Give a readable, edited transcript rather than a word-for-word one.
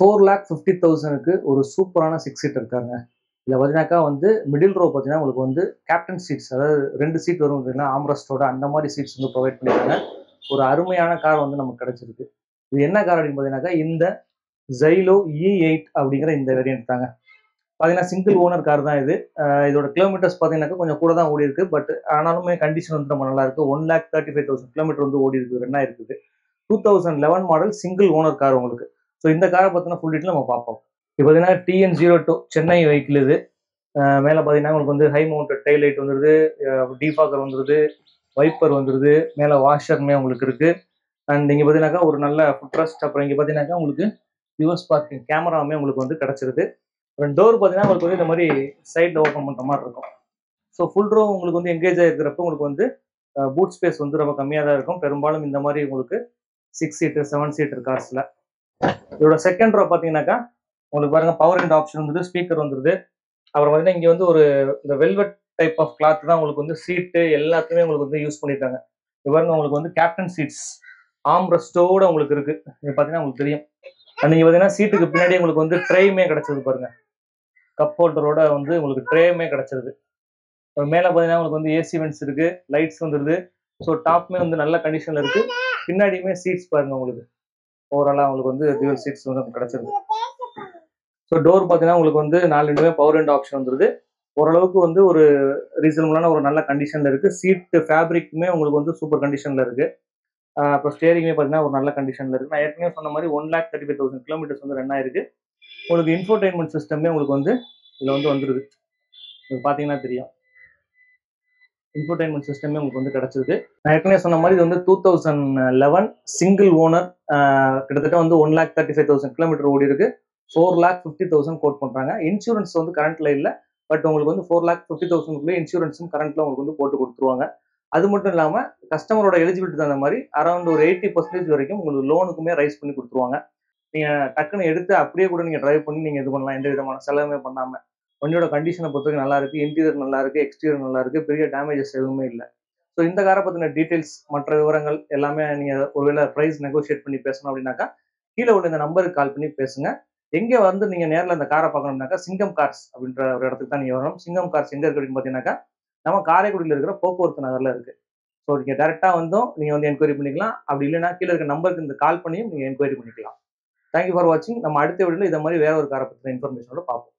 4,50,000க்கு ஒரு சூப்பரான 6 சீட் இருக்காங்க. இதில் பார்த்தீங்கன்னாக்கா வந்து மிடில் ரோ பார்த்தீங்கன்னா உங்களுக்கு வந்து கேப்டன் சீட்ஸ், அதாவது 2 சீட் வரும் பார்த்தீங்கன்னா ஆம்ரஸ்டோட, அந்த மாதிரி சீட்ஸ் வந்து ப்ரொவைட் பண்ணியிருக்காங்க. ஒரு அருமையான கார் வந்து நமக்கு கிடைச்சிருக்கு. இது என்ன கார் அப்படின்னு பார்த்தீங்கன்னாக்கா இந்த Xylo E8 அப்படிங்கிற இந்த வேரியன்ட் தாங்க. பார்த்தீங்கன்னா சிங்கிள் ஓனர் கார் தான் இது. இதோட கிலோமீட்டர்ஸ் பார்த்தீங்கன்னாக்கா கொஞ்சம் கூட தான் ஓடி இருக்கு. பட் ஆனாலுமே கண்டிஷன் வந்து ரொம்ப நல்லா இருக்கு. 1,35,000 கிலோமீட்டர் வந்து ஓடி இருக்கு, ரன் ஆயிருக்குது. 2011 மாடல் சிங்கிள் ஓனர் கார் உங்களுக்கு. ஸோ இந்த காரை பற்றின ஃபுல் டீட்டெயில் நம்ம பார்ப்போம். இப்போ பார்த்தீங்கன்னா TN02 சென்னை வெஹிக்கிள் இது. மேலே பார்த்தீங்கன்னா உங்களுக்கு வந்து ஹை மவுண்டட் டெய்ல் லைட் வந்துருது, டீஃபாகர் வந்துருது, வைப்பர் வந்துருது, மேலே வாஷருமே உங்களுக்கு இருக்கு. அண்ட் இங்கே பார்த்தீங்கன்னாக்கா ஒரு நல்ல ஃபுட்ரெஸ்ட், அப்புறம் இங்கே பார்த்தீங்கன்னாக்கா உங்களுக்கு ரிவர்ஸ் பார்க்கிங் கேமராவுமே உங்களுக்கு வந்து கிடச்சிருது. அப்புறம் டோர் பார்த்தீங்கன்னா உங்களுக்கு வந்து இந்த மாதிரி சைடில் ஓப்பன் பண்ணுற மாதிரி இருக்கும். ஸோ ஃபுல் ரோ உங்களுக்கு வந்து எங்கேஜ் ஆகிருக்கிறப்ப உங்களுக்கு வந்து பூட் ஸ்பேஸ் வந்து ரொம்ப கம்மியாக தான் இருக்கும். பெரும்பாலும் இந்த மாதிரி உங்களுக்கு 6 சீட்டர் 7 சீட்டர் கார்ஸில். இதோட செகண்ட் ரோ பார்த்தீங்கன்னாக்கா உங்களுக்கு பாருங்க பவர் விண்டோ ஆப்ஷன் வந்துருது, ஸ்பீக்கர் வந்துருது. அப்புறம் பார்த்தீங்கன்னா இங்கே வந்து ஒரு இந்த வெல்வெட் டைப் ஆஃப் கிளாத் தான் உங்களுக்கு வந்து சீட்டு எல்லாத்துமே உங்களுக்கு வந்து யூஸ் பண்ணியிருக்காங்க. இது பாருங்க உங்களுக்கு வந்து கேப்டன் சீட்ஸ் ஆம் ரெஸ்டோட உங்களுக்கு இருக்கு. இது பார்த்தீங்கன்னா உங்களுக்கு தெரியும். அண்ட் நீங்கள் பார்த்தீங்கன்னா சீட்டுக்கு பின்னாடி உங்களுக்கு வந்து ட்ரேயுமே கிடச்சிது பாருங்க. கப் ஹோல்டரோட வந்து உங்களுக்கு ட்ரேயுமே கிடச்சிருது. மேலே பார்த்தீங்கன்னா உங்களுக்கு வந்து ஏசி வென்ட்ஸ் இருக்கு, லைட்ஸ் வந்துருது. ஸோ டாப்மே வந்து நல்ல கண்டிஷனில் இருக்கு. பின்னாடியுமே சீட்ஸ் பாருங்க உங்களுக்கு ஓவராலாக உங்களுக்கு வந்து டியூவல் சீட்ஸ் வந்து கிடச்சிருக்கு. ஸோ டோர் பார்த்தீங்கன்னா உங்களுக்கு வந்து 4 பவர் விண்டோ ஆப்ஷன் வந்துருது. ஓரளவுக்கு வந்து ஒரு ரீசனபிளான ஒரு நல்ல கண்டிஷனில் இருக்கு. சீட்டு ஃபேப்ரிக்குமே உங்களுக்கு வந்து சூப்பர் கண்டிஷனில் இருக்கு. அப்புறம் ஸ்டேரிங்குமே பார்த்தீங்கன்னா ஒரு நல்ல கண்டிஷனில் இருக்கு. நான் ஏற்கனவே சொன்ன மாதிரி 1,35,000 கிலோமீட்டர்ஸ் வந்து ரன் ஆயிருக்கு. உங்களுக்கு இன்ஃபோர்டைன்மெண்ட் சிஸ்டமே உங்களுக்கு வந்து இதில் வந்து வந்துருது. இது பார்த்தீங்கன்னா தெரியும். இன்ஃபோர்டைன்மெண்ட் சிஸ்டமே உங்களுக்கு வந்து கிடைச்சிருக்கு. நான் ஏற்கனவே சொன்ன மாதிரி இது வந்து 2011 சிங்கிள் ஓனர், கிட்டத்தட்ட வந்து 1,35,000 கிலோமீட்டர் ஓடி இருக்கு. 4,50,000 கோட் பண்றாங்க. இன்சூரன்ஸ் வந்து கரண்ட்ல இல்லை. பட் உங்களுக்கு வந்து 4,50,000 இன்சூரன்ஸும் கரண்ட்ல உங்களுக்கு வந்து போட்டு கொடுத்துருவாங்க. அது மட்டும் இல்லாம கஸ்டமரோட எலிஜிபிலிட்டி தகுந்த மாதிரி அரௌண்ட் ஒரு 80% வரைக்கும் உங்களுக்கு லோனுக்குமே ரைஸ் பண்ணி கொடுத்துருவாங்க. நீங்க டக்குன்னு எடுத்து அப்படியே கூட நீங்க டிரைவ் பண்ணி நீங்க இது பண்ணலாம், எந்த விதமான செலவுமே பண்ணாம. வண்டியோட கண்டிஷனை பொறுத்தவரைக்கும் நல்லா இருக்கு, இன்டீரியர் நல்லா இருக்கு, எக்ஸ்டீரியர் நல்லா இருக்கு, பெரிய டேமேஜஸ் எதுவுமே இல்லை. ஸோ இந்த காரை பத்தின டீடைல்ஸ் மற்ற விவரங்கள் எல்லாமே நீங்க ஒருவேளை பிரைஸ் நெகோஷியேட் பண்ணி பேசணும் அப்படின்னாக்கா கீழே உள்ள இந்த நம்பருக்கு கால் பண்ணி பேசுங்க. எங்க வந்து நீங்க நேரில் அந்த காரை பார்க்கணும்னாக்கா சிங்கம் கார்ஸ் அப்படின்ற ஒரு இடத்துக்கு தான் நீங்க வரணும். சிங்கம் கார்ஸ் எங்க இருக்கு அப்படின்னு பார்த்தீங்கன்னாக்கா நம்ம காரைக்குடியில் இருக்கிற போக்குவரத்து நகர்ல இருக்கு. ஸோ நீங்க டைரக்டா வந்தும் நீங்க வந்து என்கொயரி பண்ணிக்கலாம். அப்படி இல்லைன்னா கீழே இருக்க நம்பருக்கு இந்த கால் பண்ணியும் நீங்க என்கொயரி பண்ணிக்கலாம். தேங்க்யூ ஃபார் வாட்சிங். நம்ம அடுத்த வீடியோல இதை மாதிரி வேற ஒரு காரை பத்தின இன்ஃபர்மேஷனோட பார்ப்போம்.